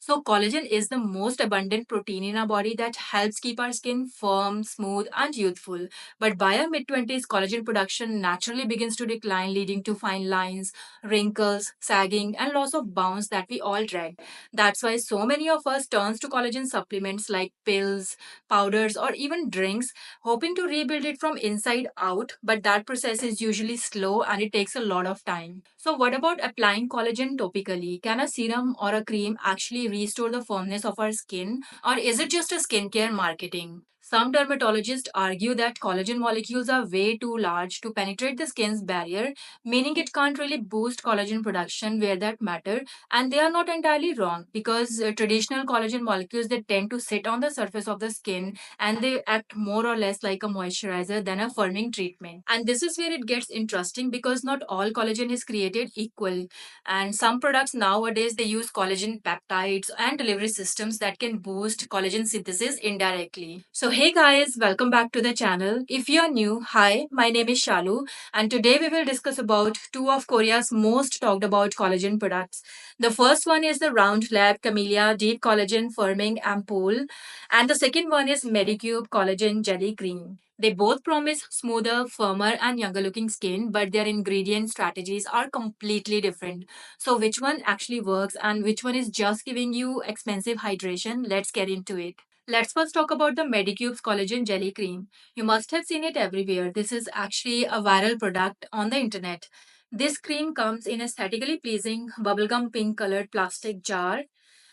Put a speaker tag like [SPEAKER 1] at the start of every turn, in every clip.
[SPEAKER 1] So, collagen is the most abundant protein in our body that helps keep our skin firm, smooth, and youthful. But by our mid 20s, collagen production naturally begins to decline, leading to fine lines, wrinkles, sagging, and loss of bounce that we all dread. That's why so many of us turns to collagen supplements like pills, powders, or even drinks, hoping to rebuild it from inside out. But that process is usually slow and it takes a lot of time. So, what about applying collagen topically? Can a serum or a cream actually restore the firmness of our skin, or is it just a skincare marketing? Some dermatologists argue that collagen molecules are way too large to penetrate the skin's barrier, meaning it can't really boost collagen production where that matter. And they are not entirely wrong because traditional collagen molecules they tend to sit on the surface of the skin and they act more or less like a moisturizer than a firming treatment. And this is where it gets interesting because not all collagen is created equal. And some products nowadays they use collagen peptides and delivery systems that can boost collagen synthesis indirectly. So hey guys, welcome back to the channel. If you're new, hi, my name is Shalu and today we will discuss about two of Korea's most talked about collagen products. The first one is the Round Lab Camellia Deep Collagen Firming Ampoule and the second one is Medicube Collagen Jelly Cream. They both promise smoother, firmer, and younger looking skin, but their ingredient strategies are completely different. So, which one actually works and which one is just giving you expensive hydration? Let's get into it. Let's first talk about the Medicube's Collagen Jelly Cream. You must have seen it everywhere. This is actually a viral product on the internet. This cream comes in a aesthetically pleasing bubblegum pink colored plastic jar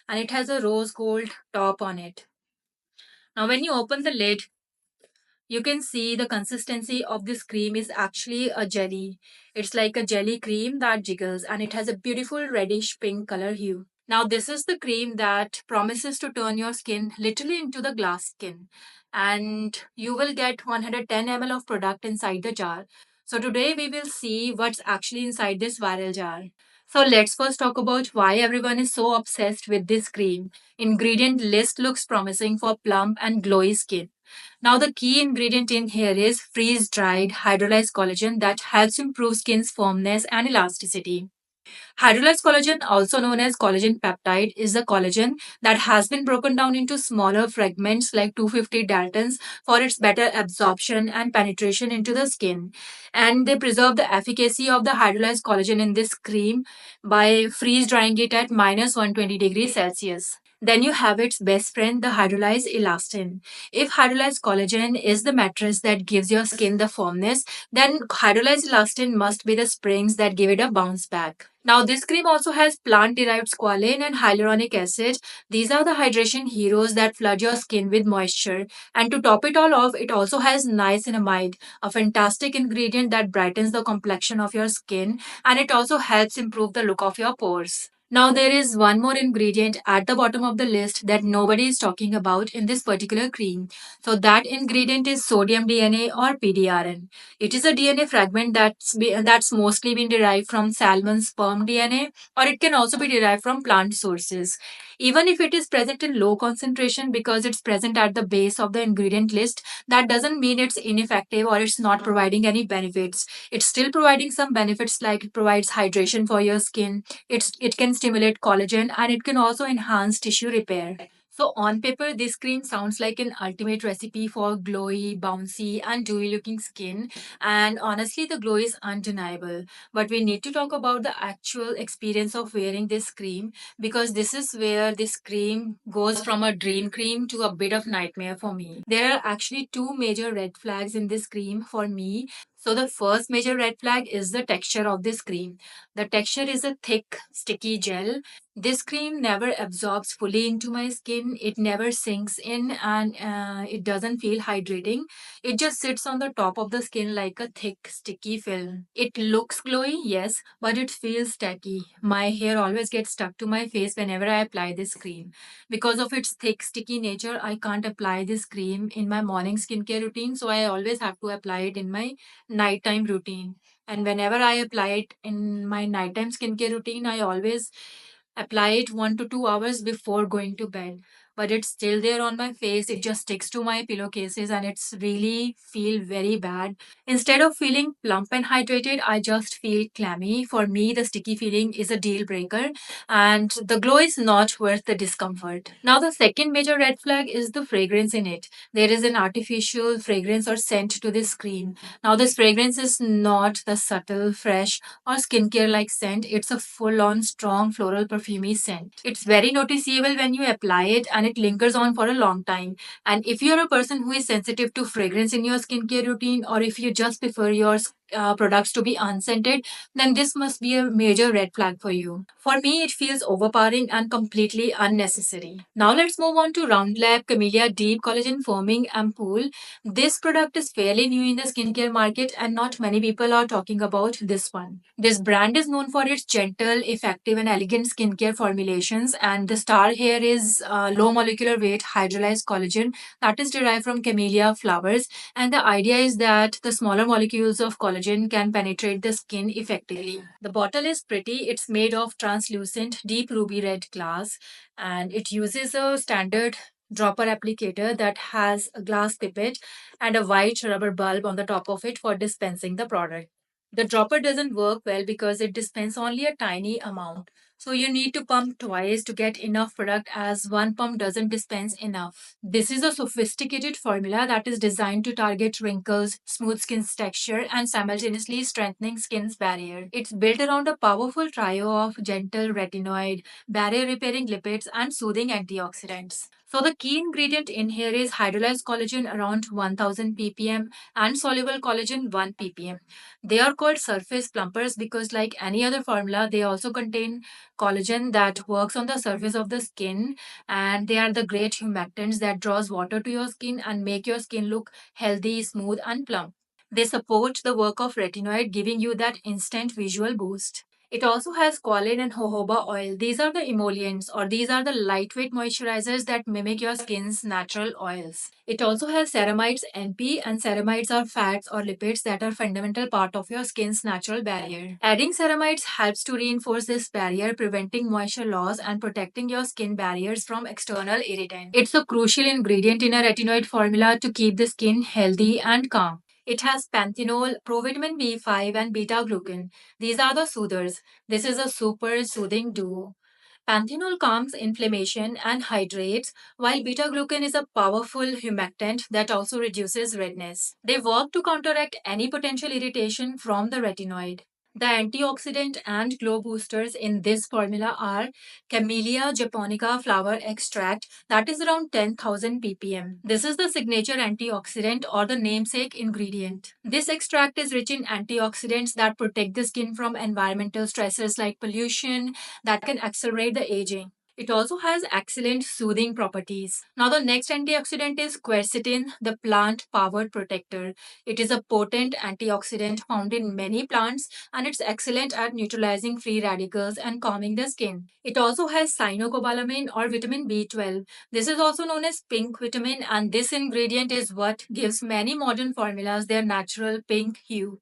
[SPEAKER 1] and it has a rose gold top on it. Now, when you open the lid, you can see the consistency of this cream is actually a jelly. It's like a jelly cream that jiggles and it has a beautiful reddish pink color hue. Now, this is the cream that promises to turn your skin literally into the glass skin. And you will get 110 ml of product inside the jar. So, today we will see what's actually inside this viral jar. So, let's first talk about why everyone is so obsessed with this cream. Ingredient list looks promising for plump and glowy skin. Now, the key ingredient in here is freeze dried hydrolyzed collagen that helps improve skin's firmness and elasticity. Hydrolyzed collagen, also known as collagen peptide, is the collagen that has been broken down into smaller fragments like 250 daltons for its better absorption and penetration into the skin. And they preserve the efficacy of the hydrolyzed collagen in this cream by freeze drying it at minus 120 degrees Celsius. Then you have its best friend, the hydrolyzed elastin. If hydrolyzed collagen is the mattress that gives your skin the firmness, then hydrolyzed elastin must be the springs that give it a bounce back. Now, this cream also has plant derived squalane and hyaluronic acid. These are the hydration heroes that flood your skin with moisture. And to top it all off, it also has niacinamide, a fantastic ingredient that brightens the complexion of your skin and it also helps improve the look of your pores. Now, there is one more ingredient at the bottom of the list that nobody is talking about in this particular cream. So, that ingredient is sodium DNA or PDRN. It is a DNA fragment that's mostly been derived from salmon sperm DNA, or it can also be derived from plant sources. Even if it is present in low concentration because it's present at the base of the ingredient list, that doesn't mean it's ineffective or it's not providing any benefits. It's still providing some benefits like it provides hydration for your skin, it can stimulate collagen, and it can also enhance tissue repair. So, on paper, this cream sounds like an ultimate recipe for glowy, bouncy, and dewy looking skin. And honestly, the glow is undeniable. But we need to talk about the actual experience of wearing this cream because this is where this cream goes from a dream cream to a bit of nightmare for me. There are actually two major red flags in this cream for me. So, the first major red flag is the texture of this cream. The texture is a thick, sticky gel. This cream never absorbs fully into my skin. It never sinks in and it doesn't feel hydrating. It just sits on the top of the skin like a thick, sticky film. It looks glowy, yes, but it feels tacky. My hair always gets stuck to my face whenever I apply this cream. Because of its thick, sticky nature, I can't apply this cream in my morning skincare routine, so I always have to apply it in my nighttime routine. And whenever I apply it in my nighttime skincare routine, I always apply it 1 to 2 hours before going to bed. but it's still there on my face. It just sticks to my pillowcases and it's really feel very bad. Instead of feeling plump and hydrated, I just feel clammy. For me, the sticky feeling is a deal breaker and the glow is not worth the discomfort. Now, the second major red flag is the fragrance in it. There is an artificial fragrance or scent to this cream. Now, this fragrance is not the subtle, fresh, or skincare like scent. It's a full on, strong floral perfumey scent. It's very noticeable when you apply it and it lingers on for a long time. And if you're a person who is sensitive to fragrance in your skincare routine, or if you just prefer your products to be unscented, then this must be a major red flag for you. For me, it feels overpowering and completely unnecessary. Now let's move on to Round Lab Camellia Deep Collagen Foaming Ampoule. This product is fairly new in the skincare market and not many people are talking about this one. This brand is known for its gentle, effective, and elegant skincare formulations, and the star here is low molecular weight hydrolyzed collagen that is derived from camellia flowers. And the idea is that the smaller molecules of collagen can penetrate the skin effectively. The bottle is pretty, it's made of translucent, deep ruby red glass, and it uses a standard dropper applicator that has a glass pipette and a white rubber bulb on the top of it for dispensing the product. The dropper doesn't work well because it dispenses only a tiny amount. So you need to pump twice to get enough product as one pump doesn't dispense enough. This is a sophisticated formula that is designed to target wrinkles, smooth skin's texture, and simultaneously strengthening skin's barrier. It's built around a powerful trio of gentle retinoid, barrier repairing lipids, and soothing antioxidants. So the key ingredient in here is hydrolyzed collagen around 1000 ppm and soluble collagen 1 ppm. They are called surface plumpers because, like any other formula, they also contain collagen that works on the surface of the skin, and they are the great humectants that draws water to your skin and make your skin look healthy, smooth, and plump. They support the work of retinoid, giving you that instant visual boost. It also has squalane and jojoba oil. These are the emollients, or these are the lightweight moisturizers that mimic your skin's natural oils. It also has ceramides NP, and ceramides are fats or lipids that are fundamental part of your skin's natural barrier. Adding ceramides helps to reinforce this barrier, preventing moisture loss and protecting your skin barriers from external irritants. It's a crucial ingredient in a retinoid formula to keep the skin healthy and calm. It has panthenol, provitamin B5, and beta glucan. These are the soothers. This is a super soothing duo. Panthenol calms inflammation and hydrates, while beta glucan is a powerful humectant that also reduces redness. They work to counteract any potential irritation from the retinoid. The antioxidant and glow boosters in this formula are Camellia japonica flower extract, that is around 10,000 ppm. This is the signature antioxidant or the namesake ingredient. This extract is rich in antioxidants that protect the skin from environmental stressors like pollution that can accelerate the aging. It also has excellent soothing properties. Now, the next antioxidant is quercetin, the plant powered protector. It is a potent antioxidant found in many plants and it's excellent at neutralizing free radicals and calming the skin. It also has cyanocobalamin or vitamin B12. This is also known as pink vitamin, and this ingredient is what gives many modern formulas their natural pink hue.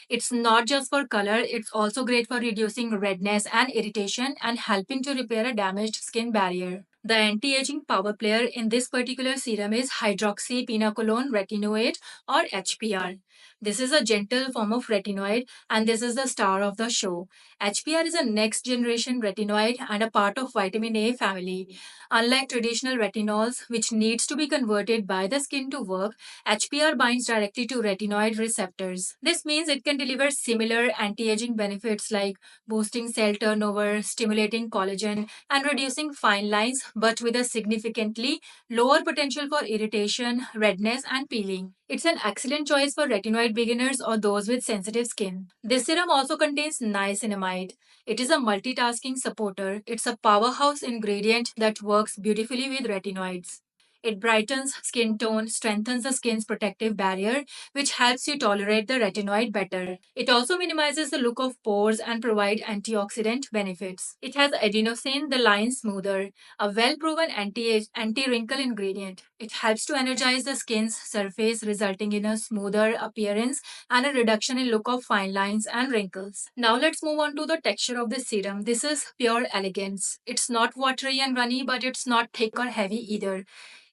[SPEAKER 1] It's not just for color, it's also great for reducing redness and irritation and helping to repair a damaged skin barrier. The anti-aging power player in this particular serum is hydroxypinacolone retinoate or HPR. This is a gentle form of retinoid and this is the star of the show. HPR is a next generation retinoid and a part of vitamin A family. Unlike traditional retinols, which needs to be converted by the skin to work, HPR binds directly to retinoid receptors. This means it can deliver similar anti-aging benefits like boosting cell turnover, stimulating collagen, and reducing fine lines, but with a significantly lower potential for irritation, redness, and peeling. It's an excellent choice for retinoid beginners or those with sensitive skin. This serum also contains niacinamide. It is a multitasking supporter. It's a powerhouse ingredient that works beautifully with retinoids. It brightens skin tone, strengthens the skin's protective barrier, which helps you tolerate the retinoid better. It also minimizes the look of pores and provides antioxidant benefits. It has adenosine, the line smoother, a well-proven anti-wrinkle ingredient. It helps to energize the skin's surface, resulting in a smoother appearance and a reduction in look of fine lines and wrinkles. Now let's move on to the texture of the serum. This is pure elegance. It's not watery and runny, but it's not thick or heavy either.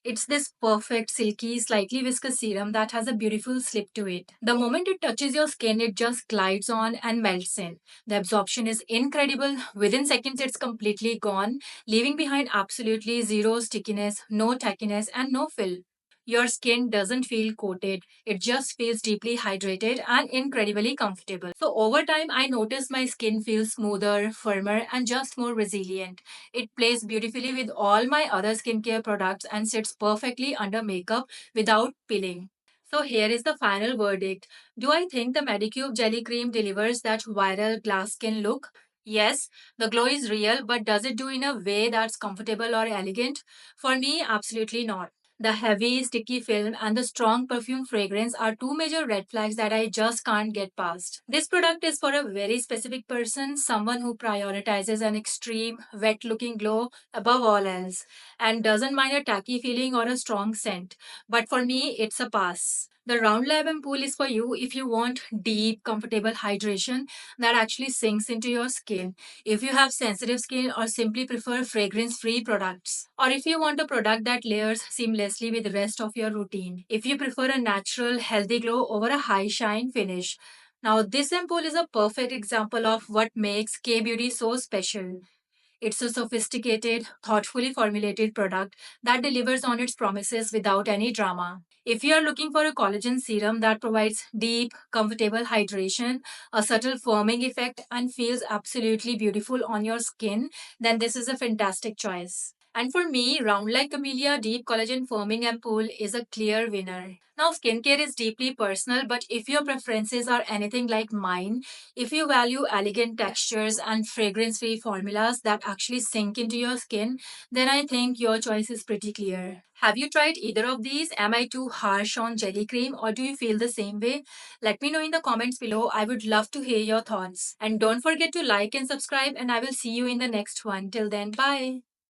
[SPEAKER 1] It's this perfect, silky, slightly viscous serum that has a beautiful slip to it. The moment it touches your skin, it just glides on and melts in. The absorption is incredible. Within seconds, it's completely gone, leaving behind absolutely zero stickiness, no tackiness, and no fill. Your skin doesn't feel coated, it just feels deeply hydrated and incredibly comfortable. So, over time, I notice my skin feels smoother, firmer, and just more resilient. It plays beautifully with all my other skincare products and sits perfectly under makeup without peeling. So, here is the final verdict. Do I think the Medicube Jelly Cream delivers that viral glass skin look? Yes, the glow is real, but does it do in a way that's comfortable or elegant? For me, absolutely not. The heavy, sticky film and the strong perfume fragrance are two major red flags that I just can't get past. This product is for a very specific person, someone who prioritizes an extreme, wet looking glow above all else, and doesn't mind a tacky feeling or a strong scent. But for me, it's a pass. The Round Lab Ampoule is for you if you want deep, comfortable hydration that actually sinks into your skin, if you have sensitive skin or simply prefer fragrance free products, or if you want a product that layers seamlessly with the rest of your routine, if you prefer a natural, healthy glow over a high shine finish. Now, this ampoule is a perfect example of what makes K Beauty so special. It's a sophisticated, thoughtfully formulated product that delivers on its promises without any drama. If you are looking for a collagen serum that provides deep, comfortable hydration, a subtle firming effect, and feels absolutely beautiful on your skin, then this is a fantastic choice. And for me, Round Like Camellia Deep Collagen Firming Ampoule is a clear winner. Now, skincare is deeply personal, but if your preferences are anything like mine, if you value elegant textures and fragrance free formulas that actually sink into your skin, then I think your choice is pretty clear. Have you tried either of these? Am I too harsh on jelly cream or do you feel the same way? Let me know in the comments below. I would love to hear your thoughts. And don't forget to like and subscribe, and I will see you in the next one. Till then, bye.